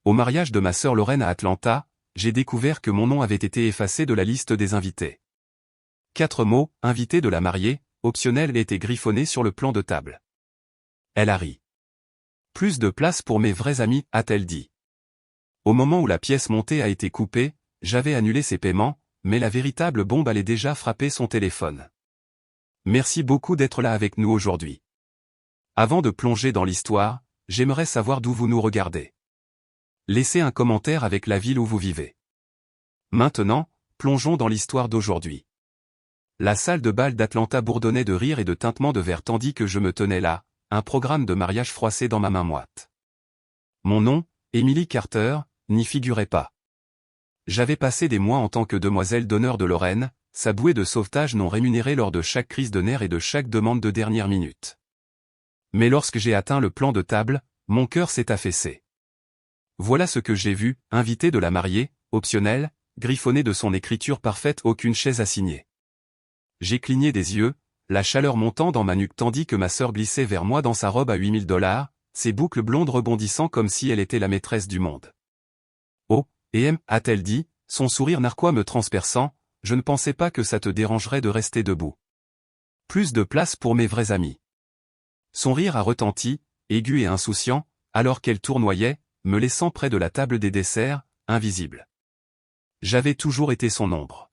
Au mariage de ma sœur Lorraine à Atlanta, j'ai découvert que mon nom avait été effacé de la liste des invités. 4 mots, invité de la mariée, optionnel étaient griffonnés sur le plan de table. Elle a ri. Plus de place pour mes vrais amis, a-t-elle dit. Au moment où la pièce montée a été coupée, j'avais annulé ses paiements, mais la véritable bombe allait déjà frapper son téléphone. Merci beaucoup d'être là avec nous aujourd'hui. Avant de plonger dans l'histoire, j'aimerais savoir d'où vous nous regardez. Laissez un commentaire avec la ville où vous vivez. Maintenant, plongeons dans l'histoire d'aujourd'hui. La salle de bal d'Atlanta bourdonnait de rire et de tintements de verre tandis que je me tenais là, un programme de mariage froissé dans ma main moite. Mon nom, Emily Carter, n'y figurait pas. J'avais passé des mois en tant que demoiselle d'honneur de Lorraine, sa bouée de sauvetage non rémunérée lors de chaque crise de nerfs et de chaque demande de dernière minute. Mais lorsque j'ai atteint le plan de table, mon cœur s'est affaissé. Voilà ce que j'ai vu, invité de la mariée, optionnel, griffonné de son écriture parfaite, aucune chaise assignée. J'ai cligné des yeux, la chaleur montant dans ma nuque tandis que ma sœur glissait vers moi dans sa robe à $8000, ses boucles blondes rebondissant comme si elle était la maîtresse du monde. Oh, a-t-elle dit, son sourire narquois me transperçant, je ne pensais pas que ça te dérangerait de rester debout. Plus de place pour mes vrais amis. Son rire a retenti, aigu et insouciant, alors qu'elle tournoyait, me laissant près de la table des desserts, invisible. J'avais toujours été son ombre.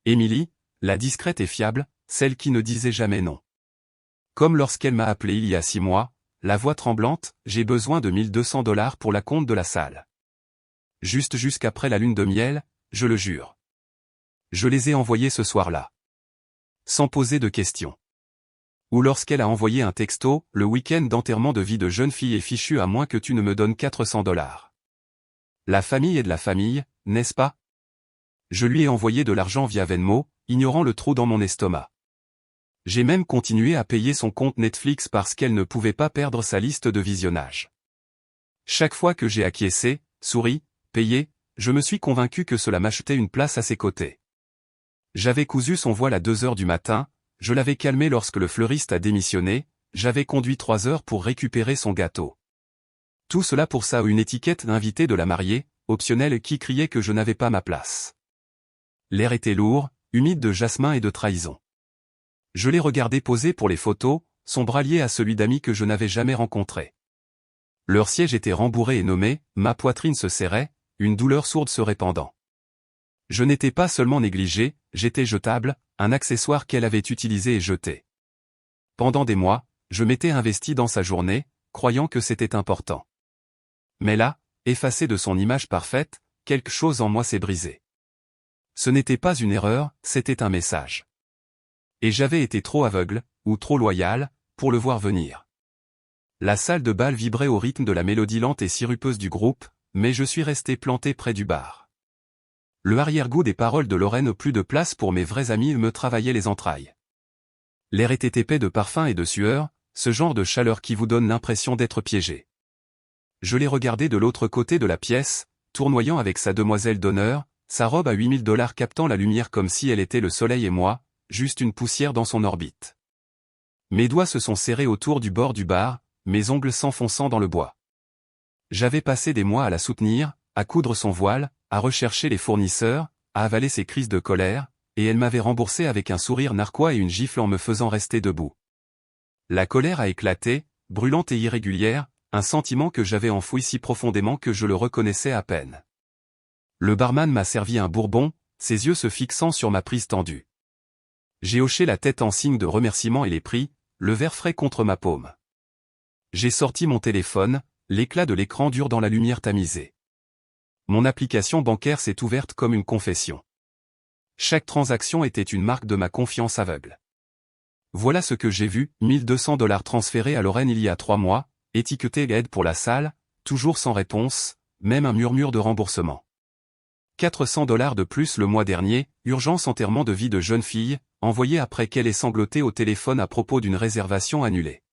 Emily, la discrète et fiable, celle qui ne disait jamais non. Comme lorsqu'elle m'a appelé il y a 6 mois, la voix tremblante, j'ai besoin de $1200 pour la compte de la salle. Juste jusqu'après la lune de miel, je le jure. Je les ai envoyés ce soir-là. Sans poser de questions. Ou lorsqu'elle a envoyé un texto, le week-end d'enterrement de vie de jeune fille est fichu à moins que tu ne me donnes $400. La famille est de la famille, n'est-ce pas? Je lui ai envoyé de l'argent via Venmo, ignorant le trou dans mon estomac. J'ai même continué à payer son compte Netflix parce qu'elle ne pouvait pas perdre sa liste de visionnage. Chaque fois que j'ai acquiescé, souri, payé, je me suis convaincu que cela m'achetait une place à ses côtés. J'avais cousu son voile à 2 heures du matin, je l'avais calmé lorsque le fleuriste a démissionné, j'avais conduit 3 heures pour récupérer son gâteau. Tout cela pour ça, une étiquette d'invité de la mariée, optionnelle, qui criait que je n'avais pas ma place. L'air était lourd, humide de jasmin et de trahison. Je l'ai regardé poser pour les photos, son bras lié à celui d'amis que je n'avais jamais rencontrés. Leur siège était rembourré et nommé, ma poitrine se serrait, une douleur sourde se répandant. Je n'étais pas seulement négligé, j'étais jetable, un accessoire qu'elle avait utilisé et jeté. Pendant des mois, je m'étais investi dans sa journée, croyant que c'était important. Mais là, effacé de son image parfaite, quelque chose en moi s'est brisé. Ce n'était pas une erreur, c'était un message. Et j'avais été trop aveugle, ou trop loyal, pour le voir venir. La salle de bal vibrait au rythme de la mélodie lente et sirupeuse du groupe, mais je suis resté planté près du bar. Le arrière-goût des paroles de Lorraine, plus de place pour mes vrais amis, me travaillait les entrailles. L'air était épais de parfum et de sueur, ce genre de chaleur qui vous donne l'impression d'être piégé. Je l'ai regardé de l'autre côté de la pièce, tournoyant avec sa demoiselle d'honneur, sa robe à $8000 captant la lumière comme si elle était le soleil et moi, juste une poussière dans son orbite. Mes doigts se sont serrés autour du bord du bar, mes ongles s'enfonçant dans le bois. J'avais passé des mois à la soutenir, à coudre son voile, à rechercher les fournisseurs, à avaler ses crises de colère, et elle m'avait remboursé avec un sourire narquois et une gifle en me faisant rester debout. La colère a éclaté, brûlante et irrégulière, un sentiment que j'avais enfoui si profondément que je le reconnaissais à peine. Le barman m'a servi un bourbon, ses yeux se fixant sur ma prise tendue. J'ai hoché la tête en signe de remerciement et l'ai pris, le verre frais contre ma paume. J'ai sorti mon téléphone, l'éclat de l'écran dur dans la lumière tamisée. Mon application bancaire s'est ouverte comme une confession. Chaque transaction était une marque de ma confiance aveugle. Voilà ce que j'ai vu, $1200 transférés à Lorraine il y a 3 mois, étiqueté aide pour la salle, toujours sans réponse, même un murmure de remboursement. $400 de plus le mois dernier, urgence enterrement de vie de jeune fille, envoyé après qu'elle ait sangloté au téléphone à propos d'une réservation annulée.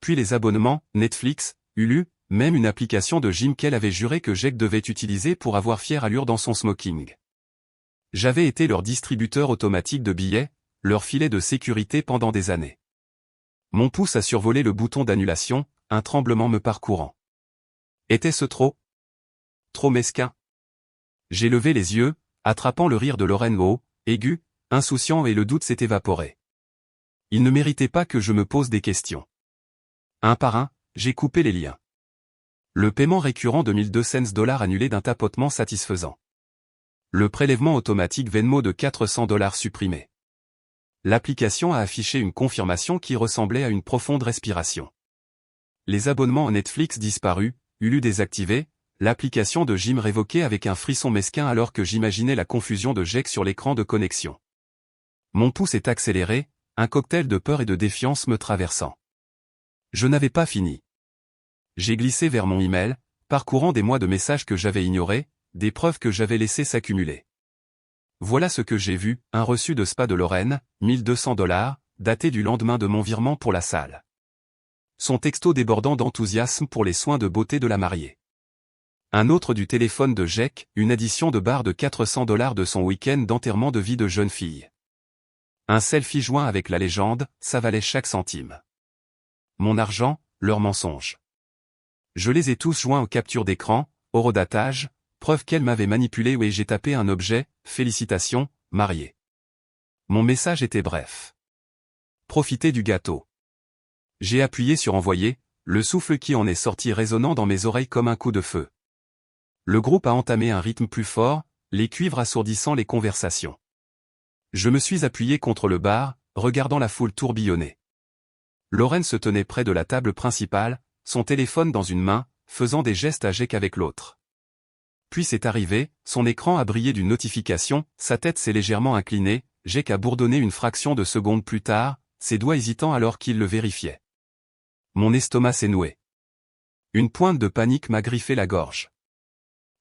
Puis les abonnements, Netflix, Hulu, même une application de gym qu'elle avait juré que Jake devait utiliser pour avoir fière allure dans son smoking. J'avais été leur distributeur automatique de billets, leur filet de sécurité pendant des années. Mon pouce a survolé le bouton d'annulation, un tremblement me parcourant. Était-ce trop? Trop mesquin. J'ai levé les yeux, attrapant le rire de Lorraine haut, aigu, insouciant et le doute s'est évaporé. Il ne méritait pas que je me pose des questions. Un par un, j'ai coupé les liens. Le paiement récurrent de $1200 annulé d'un tapotement satisfaisant. Le prélèvement automatique Venmo de $400 supprimé. L'application a affiché une confirmation qui ressemblait à une profonde respiration. Les abonnements à Netflix disparus, Hulu désactivé, l'application de Jim révoquée avec un frisson mesquin alors que j'imaginais la confusion de Jack sur l'écran de connexion. Mon pouce est accéléré, un cocktail de peur et de défiance me traversant. Je n'avais pas fini. J'ai glissé vers mon email, parcourant des mois de messages que j'avais ignorés, des preuves que j'avais laissées s'accumuler. Voilà ce que j'ai vu, un reçu de spa de Lorraine, $1200, daté du lendemain de mon virement pour la salle. Son texto débordant d'enthousiasme pour les soins de beauté de la mariée. Un autre du téléphone de Jack, une addition de barre de $400 de son week-end d'enterrement de vie de jeune fille. Un selfie joint avec la légende, ça valait chaque centime. Mon argent, leur mensonge. Je les ai tous joints aux captures d'écran, au redatage, preuve qu'elle m'avait manipulé et j'ai tapé un objet, félicitations, marié. Mon message était bref. Profitez du gâteau. J'ai appuyé sur envoyer, le souffle qui en est sorti résonnant dans mes oreilles comme un coup de feu. Le groupe a entamé un rythme plus fort, les cuivres assourdissant les conversations. Je me suis appuyé contre le bar, regardant la foule tourbillonner. Lorraine se tenait près de la table principale, son téléphone dans une main, faisant des gestes à Jack avec l'autre. Puis c'est arrivé, son écran a brillé d'une notification, sa tête s'est légèrement inclinée, Jack a bourdonné une fraction de seconde plus tard, ses doigts hésitants alors qu'il le vérifiait. Mon estomac s'est noué. Une pointe de panique m'a griffé la gorge.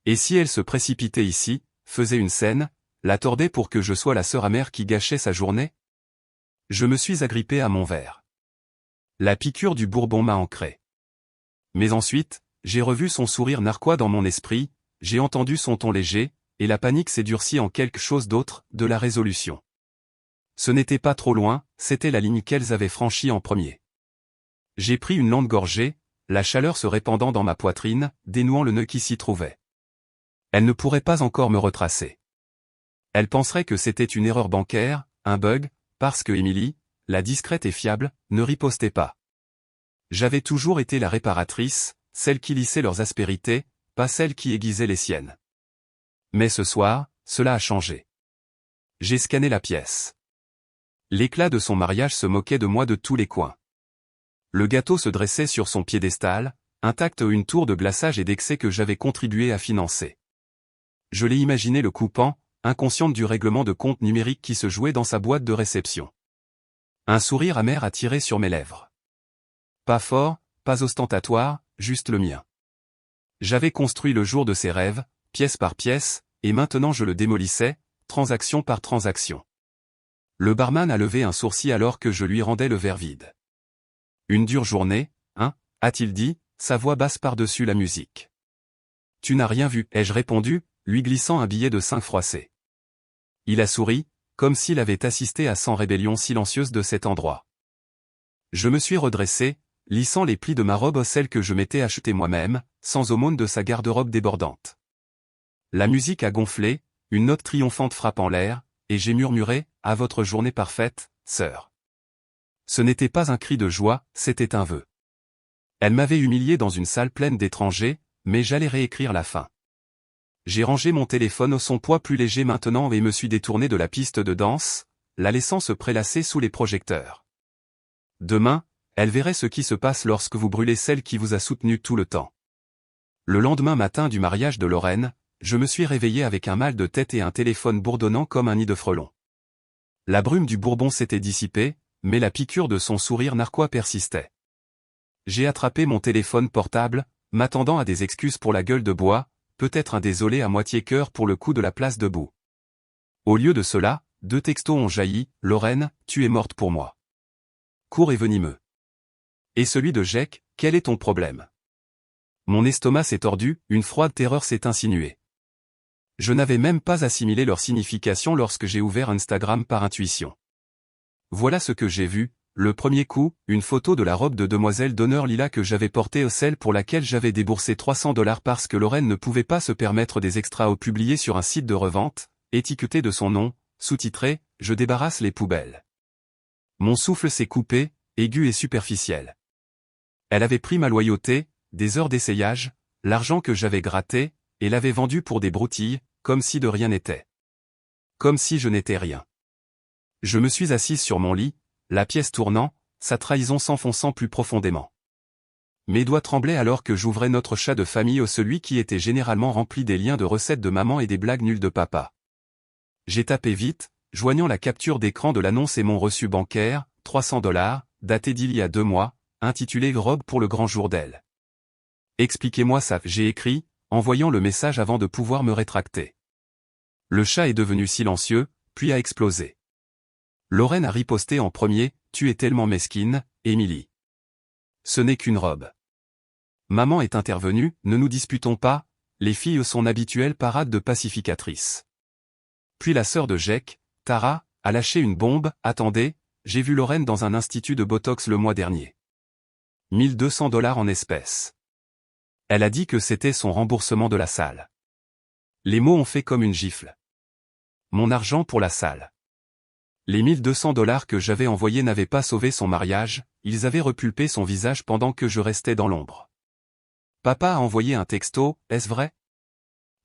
Et si elle se précipitait ici, faisait une scène, la tordait pour que je sois la sœur amère qui gâchait sa journée? Je me suis agrippé à mon verre. La piqûre du bourbon m'a ancré. Mais ensuite, j'ai revu son sourire narquois dans mon esprit, j'ai entendu son ton léger, et la panique s'est durcie en quelque chose d'autre, de la résolution. Ce n'était pas trop loin, c'était la ligne qu'elles avaient franchie en premier. J'ai pris une lente gorgée, la chaleur se répandant dans ma poitrine, dénouant le nœud qui s'y trouvait. Elle ne pourrait pas encore me retracer. Elle penserait que c'était une erreur bancaire, un bug, parce que Emily, la discrète et fiable, ne ripostait pas. J'avais toujours été la réparatrice, celle qui lissait leurs aspérités, pas celle qui aiguisait les siennes. Mais ce soir, cela a changé. J'ai scanné la pièce. L'éclat de son mariage se moquait de moi de tous les coins. Le gâteau se dressait sur son piédestal, intact une tour de glaçage et d'excès que j'avais contribué à financer. Je l'ai imaginé le coupant, inconsciente du règlement de compte numérique qui se jouait dans sa boîte de réception. Un sourire amer a tiré sur mes lèvres. Pas fort, pas ostentatoire, juste le mien. J'avais construit le jour de ses rêves, pièce par pièce, et maintenant je le démolissais, transaction par transaction. Le barman a levé un sourcil alors que je lui rendais le verre vide. Une dure journée, hein, a-t-il dit, sa voix basse par-dessus la musique. Tu n'as rien vu, ai-je répondu, lui glissant un billet de 5 froissé. Il a souri, comme s'il avait assisté à 100 rébellions silencieuses de cet endroit. Je me suis redressé, lissant les plis de ma robe, celle que je m'étais achetée moi-même, sans aumône de sa garde-robe débordante. La musique a gonflé, une note triomphante frappe en l'air, et j'ai murmuré, à votre journée parfaite, sœur. Ce n'était pas un cri de joie, c'était un vœu. Elle m'avait humilié dans une salle pleine d'étrangers, mais j'allais réécrire la fin. J'ai rangé mon téléphone au son poids plus léger maintenant et me suis détourné de la piste de danse, la laissant se prélasser sous les projecteurs. Demain, elle verrait ce qui se passe lorsque vous brûlez celle qui vous a soutenu tout le temps. Le lendemain matin du mariage de Lorraine, je me suis réveillé avec un mal de tête et un téléphone bourdonnant comme un nid de frelons. La brume du bourbon s'était dissipée, mais la piqûre de son sourire narquois persistait. J'ai attrapé mon téléphone portable, m'attendant à des excuses pour la gueule de bois, peut-être un désolé à moitié cœur pour le coup de la place debout. Au lieu de cela, 2 textos ont jailli, Lorraine, tu es morte pour moi. Court et venimeux. Et celui de Jack, quel est ton problème? Mon estomac s'est tordu, une froide terreur s'est insinuée. Je n'avais même pas assimilé leur signification lorsque j'ai ouvert Instagram par intuition. Voilà ce que j'ai vu, le premier coup, une photo de la robe de demoiselle d'honneur lilas que j'avais portée, celle pour laquelle j'avais déboursé 300 $ parce que Lorraine ne pouvait pas se permettre des extras publiés sur un site de revente, étiqueté de son nom, sous-titré « Je débarrasse les poubelles ». Mon souffle s'est coupé, aigu et superficiel. Elle avait pris ma loyauté, des heures d'essayage, l'argent que j'avais gratté, et l'avait vendu pour des broutilles, comme si de rien n'était. Comme si je n'étais rien. Je me suis assise sur mon lit, la pièce tournant, sa trahison s'enfonçant plus profondément. Mes doigts tremblaient alors que j'ouvrais notre chat de famille, celui qui était généralement rempli des liens de recettes de maman et des blagues nulles de papa. J'ai tapé vite, joignant la capture d'écran de l'annonce et mon reçu bancaire, 300 $, daté d'il y a 2 mois, intitulé « Robe pour le grand jour d'elle ». Expliquez-moi ça, j'ai écrit, envoyant le message avant de pouvoir me rétracter. Le chat est devenu silencieux, puis a explosé. Lorraine a riposté en premier, « Tu es tellement mesquine, Émilie. Ce n'est qu'une robe. » Maman est intervenue, « Ne nous disputons pas, les filles sont habituelles parades de pacificatrices. » Puis la sœur de Jake, Tara, a lâché une bombe, « Attendez, j'ai vu Lorraine dans un institut de Botox le mois dernier. 1200 $ en espèces. Elle a dit que c'était son remboursement de la salle. » Les mots ont fait comme une gifle. Mon argent pour la salle. Les 1200 $ que j'avais envoyés n'avaient pas sauvé son mariage, ils avaient repulpé son visage pendant que je restais dans l'ombre. Papa a envoyé un texto, est-ce vrai?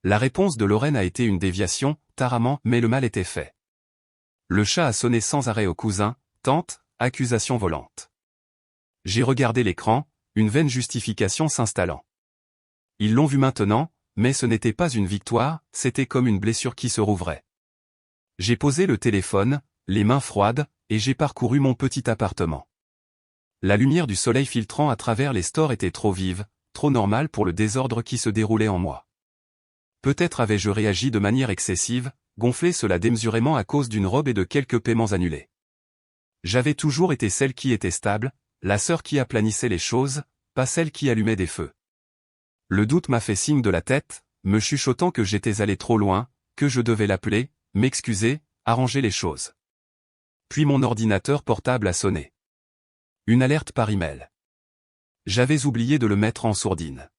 La réponse de Lorraine a été une déviation, taramment, mais le mal était fait. Le chat a sonné sans arrêt au cousin, tante, accusation volante. J'ai regardé l'écran, une vaine justification s'installant. Ils l'ont vu maintenant, mais ce n'était pas une victoire, c'était comme une blessure qui se rouvrait. J'ai posé le téléphone, les mains froides, et j'ai parcouru mon petit appartement. La lumière du soleil filtrant à travers les stores était trop vive, trop normale pour le désordre qui se déroulait en moi. Peut-être avais-je réagi de manière excessive, gonflé cela démesurément à cause d'une robe et de quelques paiements annulés. J'avais toujours été celle qui était stable, la sœur qui aplanissait les choses, pas celle qui allumait des feux. Le doute m'a fait signe de la tête, me chuchotant que j'étais allé trop loin, que je devais l'appeler, m'excuser, arranger les choses. Puis mon ordinateur portable a sonné. Une alerte par email. J'avais oublié de le mettre en sourdine.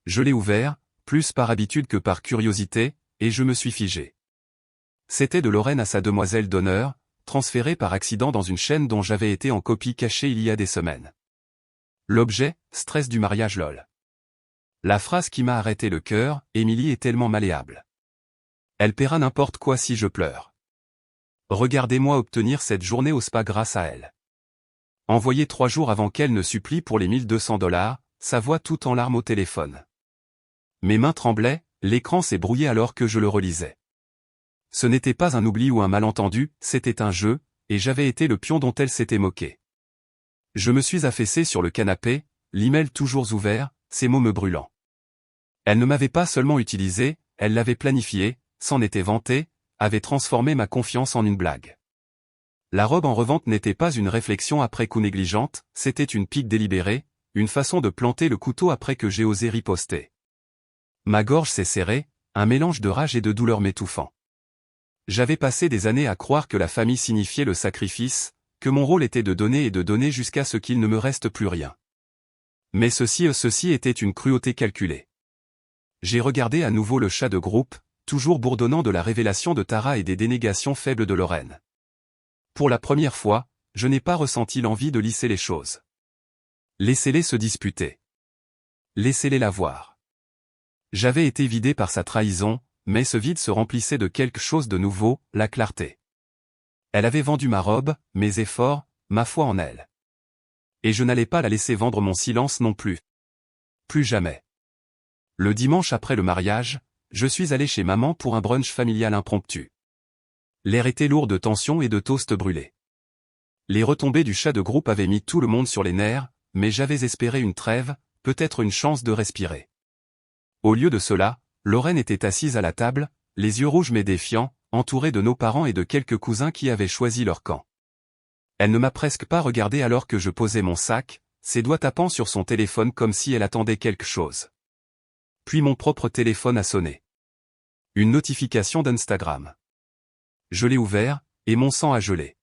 Je l'ai ouvert, plus par habitude que par curiosité, et je me suis figé. C'était de Lorraine à sa demoiselle d'honneur, transférée par accident dans une chaîne dont j'avais été en copie cachée il y a des semaines. L'objet, stress du mariage lol. La phrase qui m'a arrêté le cœur, Émilie est tellement malléable. Elle paiera n'importe quoi si je pleure. Regardez-moi obtenir cette journée au spa grâce à elle. Envoyé 3 jours avant qu'elle ne supplie pour les 1200 $, sa voix tout en larmes au téléphone. Mes mains tremblaient, l'écran s'est brouillé alors que je le relisais. Ce n'était pas un oubli ou un malentendu, c'était un jeu, et j'avais été le pion dont elle s'était moquée. Je me suis affaissé sur le canapé, l'email toujours ouvert, ces mots me brûlant. Elle ne m'avait pas seulement utilisé, elle l'avait planifié, s'en était vantée, avait transformé ma confiance en une blague. La robe en revente n'était pas une réflexion après coup négligente, c'était une pique délibérée, une façon de planter le couteau après que j'ai osé riposter. Ma gorge s'est serrée, un mélange de rage et de douleur m'étouffant. J'avais passé des années à croire que la famille signifiait le sacrifice, que mon rôle était de donner jusqu'à ce qu'il ne me reste plus rien. Mais ceci était une cruauté calculée. J'ai regardé à nouveau le chat de groupe, toujours bourdonnant de la révélation de Tara et des dénégations faibles de Lorraine. Pour la première fois, je n'ai pas ressenti l'envie de lisser les choses. Laissez-les se disputer. Laissez-les la voir. J'avais été vidé par sa trahison, mais ce vide se remplissait de quelque chose de nouveau, la clarté. Elle avait vendu ma robe, mes efforts, ma foi en elle. Et je n'allais pas la laisser vendre mon silence non plus. Plus jamais. Le dimanche après le mariage, je suis allé chez maman pour un brunch familial impromptu. L'air était lourd de tension et de toast brûlés. Les retombées du chat de groupe avaient mis tout le monde sur les nerfs, mais j'avais espéré une trêve, peut-être une chance de respirer. Au lieu de cela, Lorraine était assise à la table, les yeux rouges mais défiants, entourée de nos parents et de quelques cousins qui avaient choisi leur camp. Elle ne m'a presque pas regardé alors que je posais mon sac, ses doigts tapant sur son téléphone comme si elle attendait quelque chose. Puis mon propre téléphone a sonné. Une notification d'Instagram. Je l'ai ouvert, et mon sang a gelé.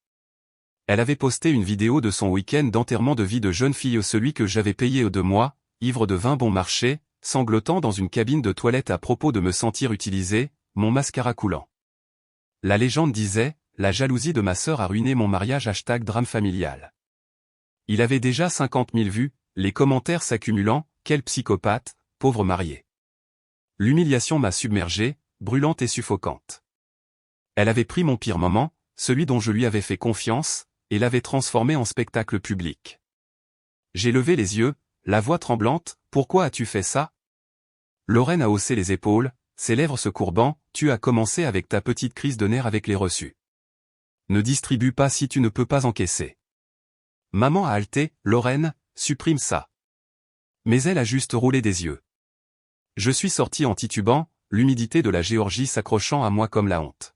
Elle avait posté une vidéo de son week-end d'enterrement de vie de jeune fille, celui que j'avais payé 2 mois, ivre de vin bon marché, sanglotant dans une cabine de toilette à propos de me sentir utilisé, mon mascara coulant. La légende disait, la jalousie de ma sœur a ruiné mon mariage #drame familial. Il avait déjà 50 000 vues, les commentaires s'accumulant, quel psychopathe, pauvre marié. L'humiliation m'a submergé, brûlante et suffocante. Elle avait pris mon pire moment, celui dont je lui avais fait confiance, et l'avait transformé en spectacle public. J'ai levé les yeux, la voix tremblante, « Pourquoi as-tu fait ça ?» Lorraine a haussé les épaules, ses lèvres se courbant, « Tu as commencé avec ta petite crise de nerfs avec les reçus. Ne distribue pas si tu ne peux pas encaisser. » Maman a haleté, « Lorraine, supprime ça. » Mais elle a juste roulé des yeux. Je suis sorti en titubant, l'humidité de la Géorgie s'accrochant à moi comme la honte.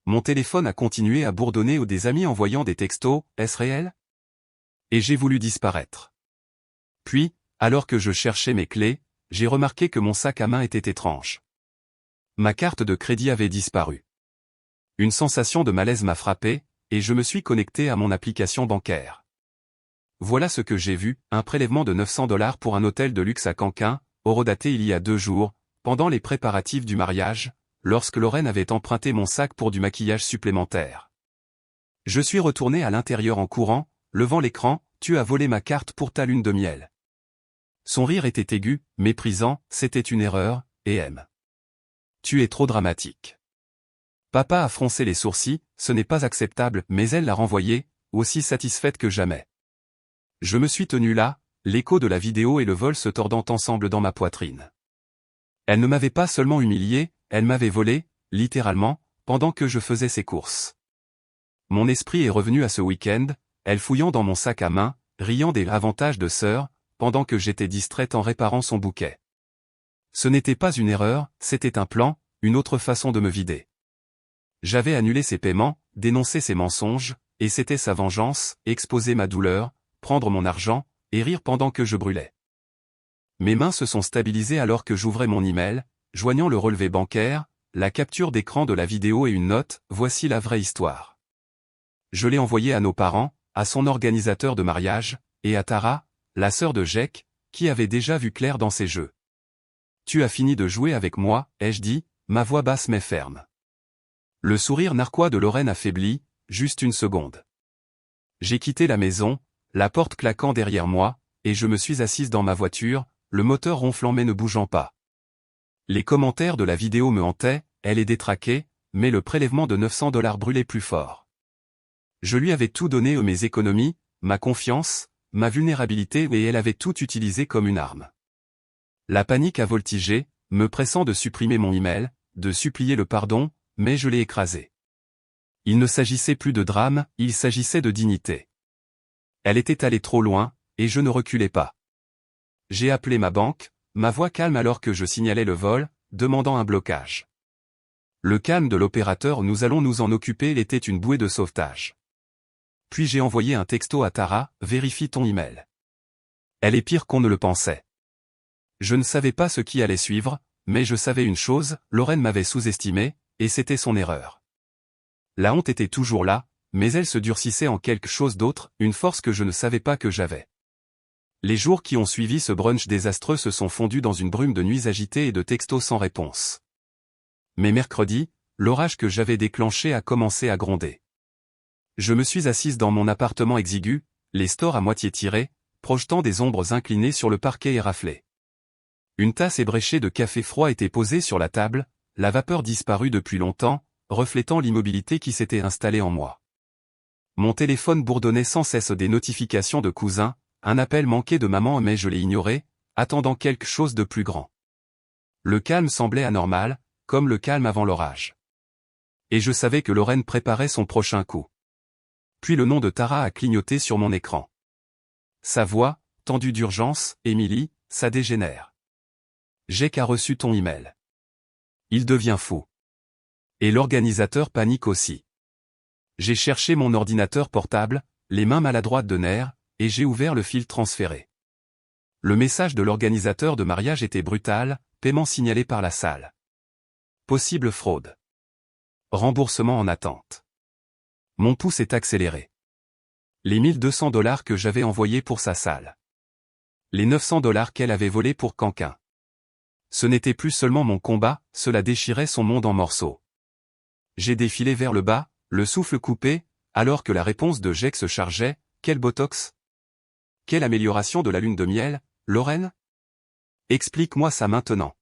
Mon téléphone a continué à bourdonner aux des amis envoyant des textos, « Est-ce réel ?» Et j'ai voulu disparaître. Puis, alors que je cherchais mes clés, j'ai remarqué que mon sac à main était étrange. Ma carte de crédit avait disparu. Une sensation de malaise m'a frappé, et je me suis connecté à mon application bancaire. Voilà ce que j'ai vu, un prélèvement de 900 $ pour un hôtel de luxe à Canquin, horodaté il y a 2 jours, pendant les préparatifs du mariage, lorsque Lorraine avait emprunté mon sac pour du maquillage supplémentaire. Je suis retourné à l'intérieur en courant, levant l'écran, « Tu as volé ma carte pour ta lune de miel. » Son rire était aigu, méprisant, c'était une erreur, et M. Tu es trop dramatique. Papa a froncé les sourcils, ce n'est pas acceptable, mais elle l'a renvoyé, aussi satisfaite que jamais. Je me suis tenu là, l'écho de la vidéo et le vol se tordant ensemble dans ma poitrine. Elle ne m'avait pas seulement humilié, elle m'avait volé, littéralement, pendant que je faisais ses courses. Mon esprit est revenu à ce week-end, elle fouillant dans mon sac à main, riant des avantages de sœur, pendant que j'étais distraite en réparant son bouquet. Ce n'était pas une erreur, c'était un plan, une autre façon de me vider. J'avais annulé ses paiements, dénoncé ses mensonges, et c'était sa vengeance, exposer ma douleur, prendre mon argent, et rire pendant que je brûlais. Mes mains se sont stabilisées alors que j'ouvrais mon email, joignant le relevé bancaire, la capture d'écran de la vidéo et une note, voici la vraie histoire. Je l'ai envoyé à nos parents, à son organisateur de mariage, et à Tara, la sœur de Jake, qui avait déjà vu clair dans ses jeux. Tu as fini de jouer avec moi, ai-je dit, ma voix basse mais ferme. Le sourire narquois de Lorraine a faibli, juste une seconde. J'ai quitté la maison, la porte claquant derrière moi, et je me suis assise dans ma voiture, le moteur ronflant mais ne bougeant pas. Les commentaires de la vidéo me hantaient, elle est détraquée, mais le prélèvement de 900 $ brûlait plus fort. Je lui avais tout donné, mes économies, ma confiance, ma vulnérabilité, et elle avait tout utilisé comme une arme. La panique a voltigé, me pressant de supprimer mon email, de supplier le pardon, mais je l'ai écrasé. Il ne s'agissait plus de drame, il s'agissait de dignité. Elle était allée trop loin, et je ne reculais pas. J'ai appelé ma banque, ma voix calme alors que je signalais le vol, demandant un blocage. Le calme de l'opérateur, nous allons nous en occuper, était une bouée de sauvetage. Puis j'ai envoyé un texto à Tara, vérifie ton email. Elle est pire qu'on ne le pensait. Je ne savais pas ce qui allait suivre, mais je savais une chose, Lorraine m'avait sous-estimé, et c'était son erreur. La honte était toujours là, mais elle se durcissait en quelque chose d'autre, une force que je ne savais pas que j'avais. Les jours qui ont suivi ce brunch désastreux se sont fondus dans une brume de nuits agitées et de textos sans réponse. Mais mercredi, l'orage que j'avais déclenché a commencé à gronder. Je me suis assise dans mon appartement exigu, les stores à moitié tirés, projetant des ombres inclinées sur le parquet éraflé. Une tasse ébréchée de café froid était posée sur la table, la vapeur disparue depuis longtemps, reflétant l'immobilité qui s'était installée en moi. Mon téléphone bourdonnait sans cesse des notifications de cousins, un appel manqué de maman mais je l'ai ignoré, attendant quelque chose de plus grand. Le calme semblait anormal, comme le calme avant l'orage. Et je savais que Lorraine préparait son prochain coup. Puis le nom de Tara a clignoté sur mon écran. Sa voix, tendue d'urgence, Émilie, ça dégénère. Jake a reçu ton email. Il devient fou. Et l'organisateur panique aussi. J'ai cherché mon ordinateur portable, les mains maladroites de nerfs, et j'ai ouvert le fil transféré. Le message de l'organisateur de mariage était brutal, paiement signalé par la salle. Possible fraude. Remboursement en attente. Mon pouce est accéléré. Les 1 200 $ que j'avais envoyés pour sa salle. Les 900 $ qu'elle avait volés pour Canquin. Ce n'était plus seulement mon combat, cela déchirait son monde en morceaux. J'ai défilé vers le bas, le souffle coupé, alors que la réponse de Jake se chargeait. Quel botox? Quelle amélioration de la lune de miel, Lorraine? Explique-moi ça maintenant.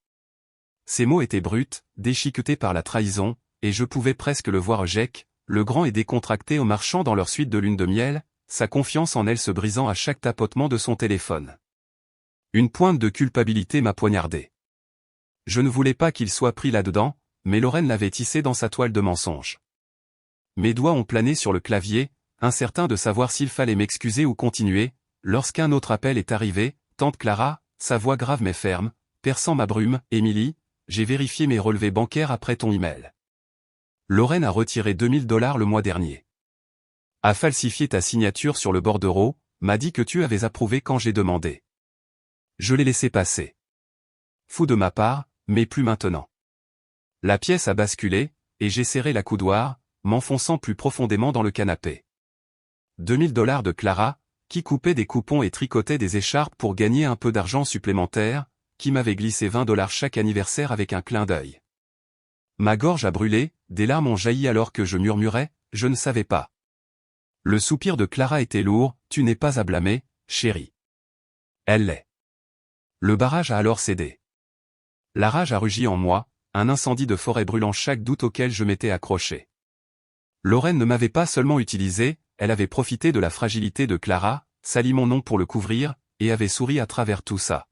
Ces mots étaient bruts, déchiquetés par la trahison, et je pouvais presque le voir Jake, le grand et décontracté en marchant dans leur suite de lune de miel, sa confiance en elle se brisant à chaque tapotement de son téléphone. Une pointe de culpabilité m'a poignardé. Je ne voulais pas qu'il soit pris là-dedans, mais Lorraine l'avait tissé dans sa toile de mensonges. Mes doigts ont plané sur le clavier, incertain de savoir s'il fallait m'excuser ou continuer, lorsqu'un autre appel est arrivé. Tante Clara, sa voix grave mais ferme, perçant ma brume. Émilie, j'ai vérifié mes relevés bancaires après ton email. Lorraine a retiré 2 000 $ le mois dernier. A falsifié ta signature sur le bordereau, m'a dit que tu avais approuvé quand j'ai demandé. Je l'ai laissé passer. Fou de ma part, mais plus maintenant. La pièce a basculé, et j'ai serré la coudoir, m'enfonçant plus profondément dans le canapé. 2 000 $ de Clara, qui coupait des coupons et tricotait des écharpes pour gagner un peu d'argent supplémentaire, qui m'avait glissé 20 $ chaque anniversaire avec un clin d'œil. Ma gorge a brûlé, des larmes ont jailli alors que je murmurais, je ne savais pas. Le soupir de Clara était lourd, tu n'es pas à blâmer, chérie. Elle l'est. Le barrage a alors cédé. La rage a rugi en moi, un incendie de forêt brûlant chaque doute auquel je m'étais accroché. Lorraine ne m'avait pas seulement utilisé, elle avait profité de la fragilité de Clara, sali mon nom pour le couvrir, et avait souri à travers tout ça.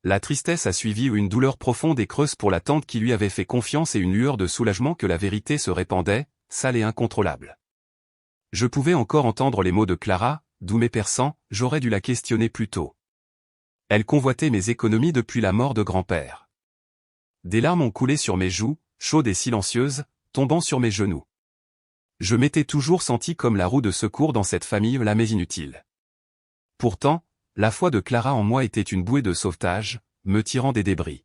La tristesse a suivi une douleur profonde et creuse pour la tante qui lui avait fait confiance et une lueur de soulagement que la vérité se répandait, sale et incontrôlable. Je pouvais encore entendre les mots de Clara, doux mais perçants, j'aurais dû la questionner plus tôt. Elle convoitait mes économies depuis la mort de grand-père. Des larmes ont coulé sur mes joues, chaudes et silencieuses, tombant sur mes genoux. Je m'étais toujours senti comme la roue de secours dans cette famille mais inutile. Pourtant, la foi de Clara en moi était une bouée de sauvetage, me tirant des débris.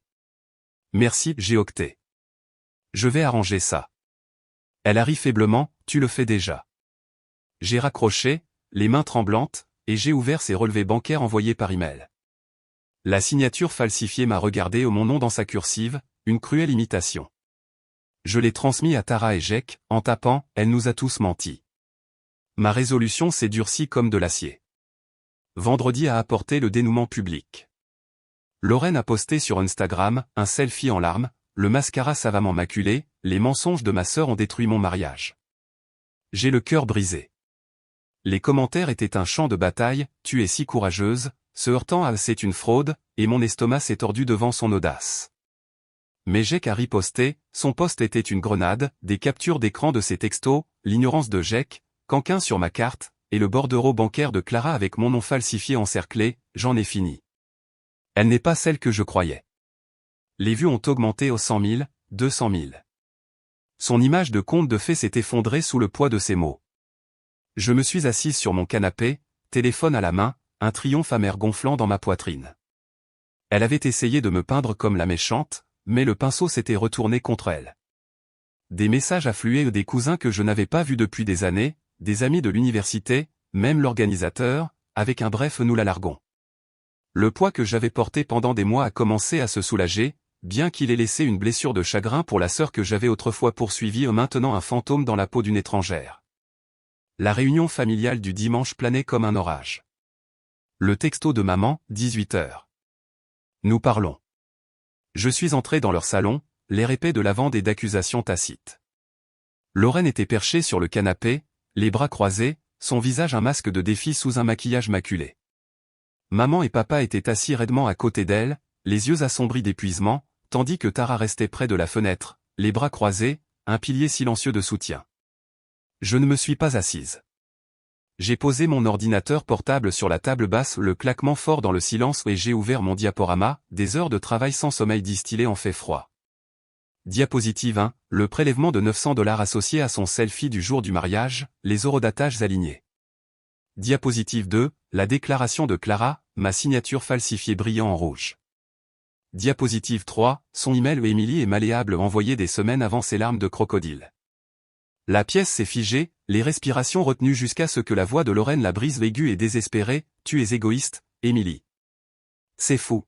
Merci, j'ai octé. Je vais arranger ça. Elle a ri faiblement, tu le fais déjà. J'ai raccroché, les mains tremblantes, et j'ai ouvert ses relevés bancaires envoyés par email. La signature falsifiée m'a regardé au mon nom dans sa cursive, une cruelle imitation. Je l'ai transmis à Tara et Jake, en tapant, elle nous a tous menti. Ma résolution s'est durcie comme de l'acier. Vendredi a apporté le dénouement public. Lorraine a posté sur Instagram, un selfie en larmes, le mascara savamment maculé, les mensonges de ma sœur ont détruit mon mariage. J'ai le cœur brisé. Les commentaires étaient un champ de bataille, tu es si courageuse, se heurtant à c'est une fraude, et mon estomac s'est tordu devant son audace. Mais Jake a riposté, son post était une grenade, des captures d'écran de ses textos, l'ignorance de Jake, Canquin sur ma carte, et le bordereau bancaire de Clara avec mon nom falsifié encerclé, j'en ai fini. Elle n'est pas celle que je croyais. Les vues ont augmenté aux 100 000, 200 000. Son image de conte de fées s'est effondrée sous le poids de ses mots. Je me suis assise sur mon canapé, téléphone à la main, un triomphe amer gonflant dans ma poitrine. Elle avait essayé de me peindre comme la méchante, mais le pinceau s'était retourné contre elle. Des messages affluaient des cousins que je n'avais pas vus depuis des années, des amis de l'université, même l'organisateur, avec un bref nous la largons. Le poids que j'avais porté pendant des mois a commencé à se soulager, bien qu'il ait laissé une blessure de chagrin pour la sœur que j'avais autrefois poursuivie maintenant un fantôme dans la peau d'une étrangère. La réunion familiale du dimanche planait comme un orage. Le texto de maman, 18h. Nous parlons. Je suis entré dans leur salon, l'air épais de lavande et d'accusations tacites. Lorraine était perchée sur le canapé, les bras croisés, son visage un masque de défi sous un maquillage maculé. Maman et papa étaient assis raidement à côté d'elle, les yeux assombris d'épuisement, tandis que Tara restait près de la fenêtre, les bras croisés, un pilier silencieux de soutien. Je ne me suis pas assise. J'ai posé mon ordinateur portable sur la table basse, le claquement fort dans le silence et j'ai ouvert mon diaporama, des heures de travail sans sommeil distillé en fait froid. Diapositive 1, le prélèvement de 900 $ associé à son selfie du jour du mariage, les eurodatages alignés. Diapositive 2, la déclaration de Clara, ma signature falsifiée brillant en rouge. Diapositive 3, son email Émilie est malléable envoyé des semaines avant ses larmes de crocodile. La pièce s'est figée, les respirations retenues jusqu'à ce que la voix de Lorraine la brise aiguë et désespérée. Tu es égoïste, Émilie. C'est fou.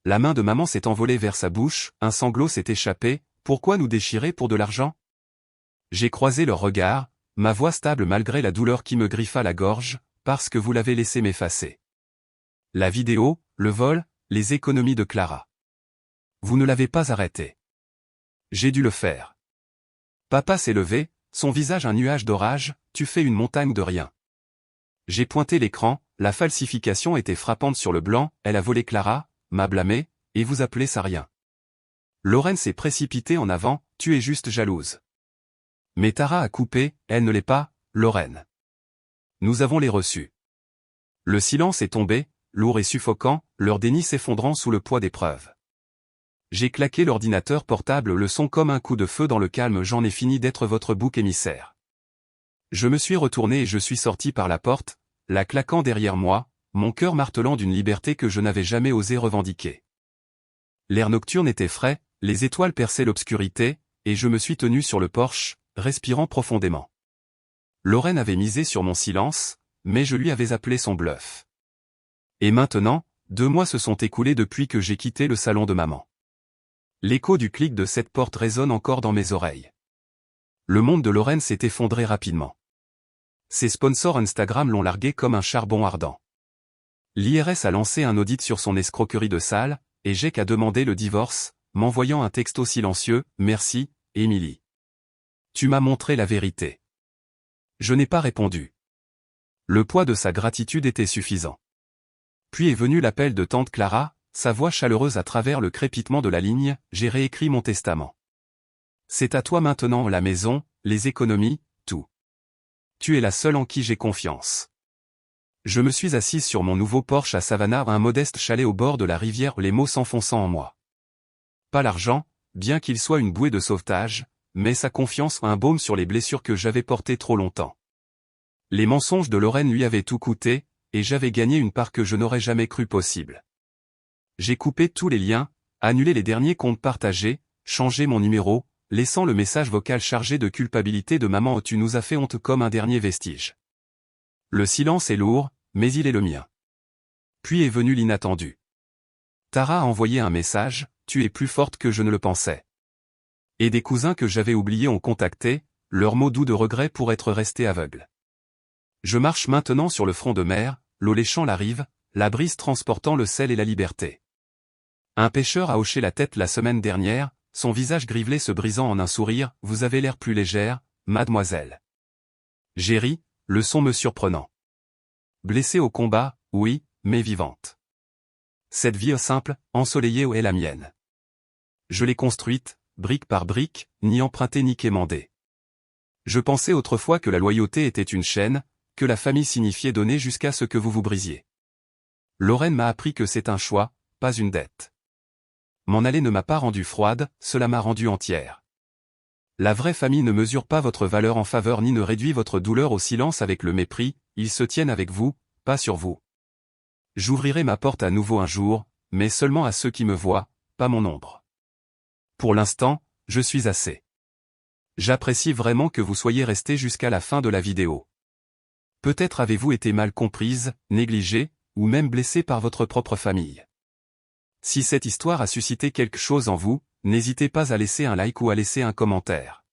La main de maman s'est envolée vers sa bouche, un sanglot s'est échappé. Pourquoi nous déchirer pour de l'argent? J'ai croisé leurs regards, ma voix stable malgré la douleur qui me griffa la gorge, parce que vous l'avez laissé m'effacer. La vidéo, le vol, les économies de Clara. Vous ne l'avez pas arrêté. J'ai dû le faire. Papa s'est levé, son visage un nuage d'orage. Tu fais une montagne de rien. J'ai pointé l'écran, la falsification était frappante sur le blanc. Elle a volé Clara, m'a blâmé, et vous appelez ça rien. Lorraine s'est précipitée en avant. Tu es juste jalouse. Mais Tara a coupé. Elle ne l'est pas, Lorraine. Nous avons les reçus. Le silence est tombé, lourd et suffocant, leur déni s'effondrant sous le poids des preuves. J'ai claqué l'ordinateur portable, le son comme un coup de feu dans le calme. J'en ai fini d'être votre bouc émissaire. Je me suis retourné et je suis sorti par la porte, la claquant derrière moi, mon cœur martelant d'une liberté que je n'avais jamais osé revendiquer. L'air nocturne était frais, les étoiles perçaient l'obscurité, et je me suis tenu sur le porche, respirant profondément. Lorraine avait misé sur mon silence, mais je lui avais appelé son bluff. Et maintenant, 2 mois se sont écoulés depuis que j'ai quitté le salon de maman. L'écho du clic de cette porte résonne encore dans mes oreilles. Le monde de Lorraine s'est effondré rapidement. Ses sponsors Instagram l'ont largué comme un charbon ardent. L'IRS a lancé un audit sur son escroquerie de salle, et Jake a demandé le divorce, m'envoyant un texto silencieux. Merci, Émilie. Tu m'as montré la vérité. Je n'ai pas répondu. Le poids de sa gratitude était suffisant. Puis est venu l'appel de tante Clara, sa voix chaleureuse à travers le crépitement de la ligne. J'ai réécrit mon testament. C'est à toi maintenant la maison, les économies, tout. Tu es la seule en qui j'ai confiance. Je me suis assise sur mon nouveau Porsche à Savannah, un modeste chalet au bord de la rivière, les mots s'enfonçant en moi. Pas l'argent, bien qu'il soit une bouée de sauvetage, mais sa confiance, un baume sur les blessures que j'avais portées trop longtemps. Les mensonges de Lorraine lui avaient tout coûté, et j'avais gagné une part que je n'aurais jamais cru possible. J'ai coupé tous les liens, annulé les derniers comptes partagés, changé mon numéro, laissant le message vocal chargé de culpabilité de maman. Tu nous as fait honte comme un dernier vestige. Le silence est lourd, mais il est le mien. Puis est venu l'inattendu. Tara a envoyé un message. Tu es plus forte que je ne le pensais. Et des cousins que j'avais oubliés ont contacté, leurs mots doux de regret pour être restés aveugles. Je marche maintenant sur le front de mer, l'eau léchant la rive, la brise transportant le sel et la liberté. Un pêcheur a hoché la tête la semaine dernière, son visage grivelé se brisant en un sourire. Vous avez l'air plus légère, mademoiselle. J'ai ri, le son me surprenant. Blessée au combat, oui, mais vivante. Cette vie simple, ensoleillée est la mienne. Je l'ai construite, brique par brique, ni empruntée ni quémandée. Je pensais autrefois que la loyauté était une chaîne, que la famille signifiait donner jusqu'à ce que vous vous brisiez. Lorraine m'a appris que c'est un choix, pas une dette. M'en aller ne m'a pas rendue froide, cela m'a rendue entière. La vraie famille ne mesure pas votre valeur en faveur ni ne réduit votre douleur au silence avec le mépris. Ils se tiennent avec vous, pas sur vous. J'ouvrirai ma porte à nouveau un jour, mais seulement à ceux qui me voient, pas mon ombre. Pour l'instant, je suis assez. J'apprécie vraiment que vous soyez restés jusqu'à la fin de la vidéo. Peut-être avez-vous été mal comprise, négligée, ou même blessée par votre propre famille. Si cette histoire a suscité quelque chose en vous, n'hésitez pas à laisser un like ou à laisser un commentaire.